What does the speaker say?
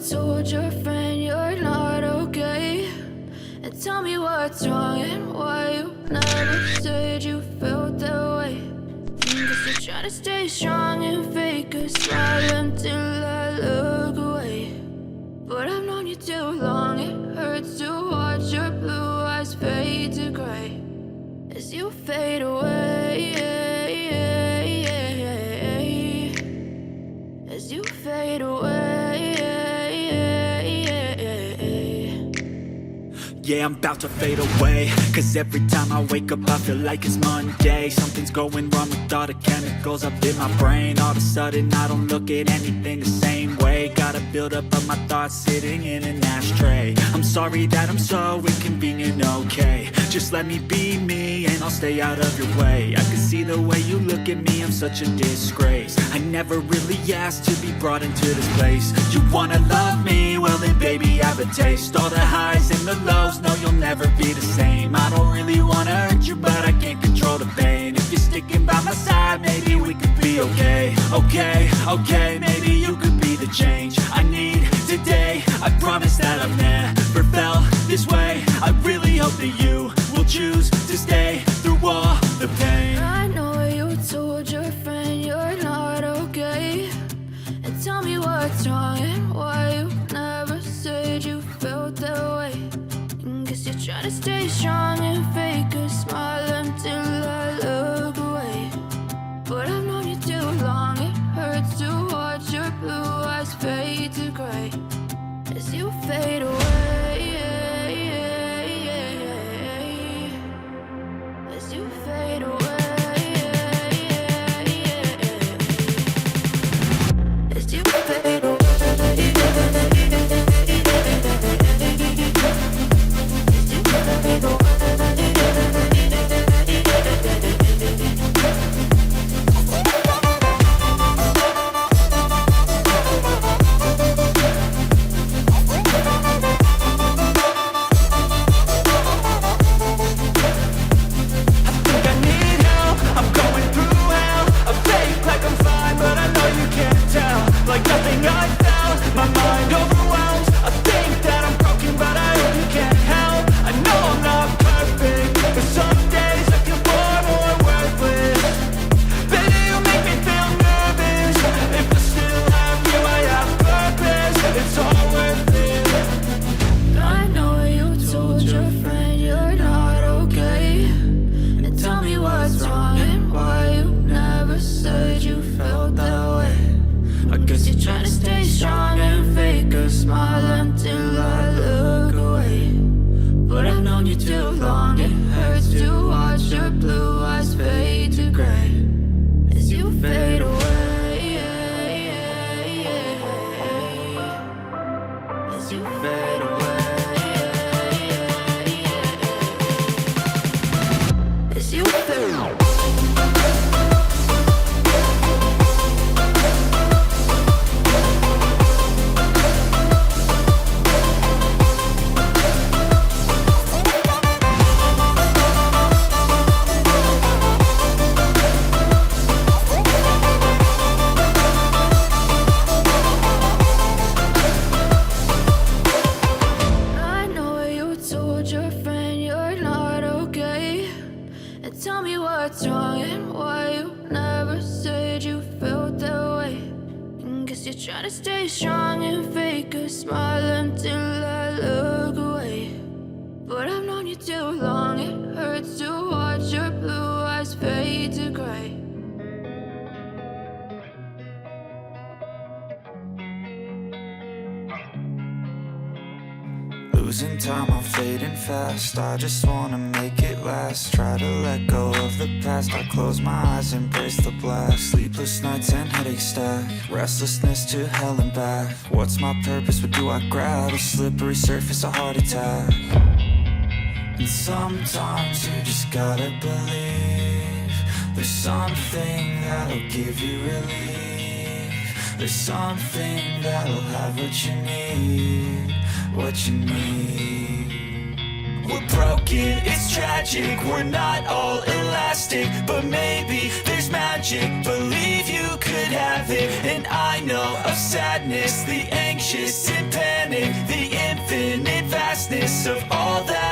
told your friend you're not okay, and tell me what's wrong and why you never said you felt that way. Guess you're trying to stay strong and fake a smile until I look away. But I've known you too long, it hurts to watch your blue eyes fade to gray as you fade away, as you fade away. Yeah, I'm about to fade away, cause every time I wake up I feel like it's Monday. Something's going wrong with all the chemicals up in my brain. All of a sudden I don't look at anything the same way. Got a buildup of my thoughts sitting in an ashtray. I'm sorry that I'm so inconvenient, okay. Just let me be me and I'll stay out of your way. I can see the way you look at me, I'm such a disgrace. I never really asked to be brought into this place. You wanna love me? Well then baby I have a taste. All the highs and the lows, no you'll never be the same. I don't really wanna hurt you but I can't control the pain. If you're sticking by my side maybe we could be okay. Okay, maybe you could be the change I need today. I promise that I've never felt this way. I really hope that you will choose to stay through all the pain. I know you told your friend you're not okay, and tell me what's wrong and why you never said you felt that way. Guess you're trying to stay strong and fake a smile until I look away. But I've known you too long, it hurts to watch your blue eyes fade to gray as you fade away, as you fade away, as you fade away. Losing time, I'm fading fast. I just wanna make it last. Try to let go of the past. I close my eyes, embrace the blast. Sleepless nights and headaches stack. Restlessness to hell and back. What's my purpose? What do I grab? A slippery surface, a heart attack. And sometimes you just gotta believe there's something that'll give you relief. There's something that'll have what you need. What you need. We're broken, it's tragic. We're not all elastic, but maybe there's magic, believe you could have it. And I know of sadness, the anxious and panic, the infinite vastness of all that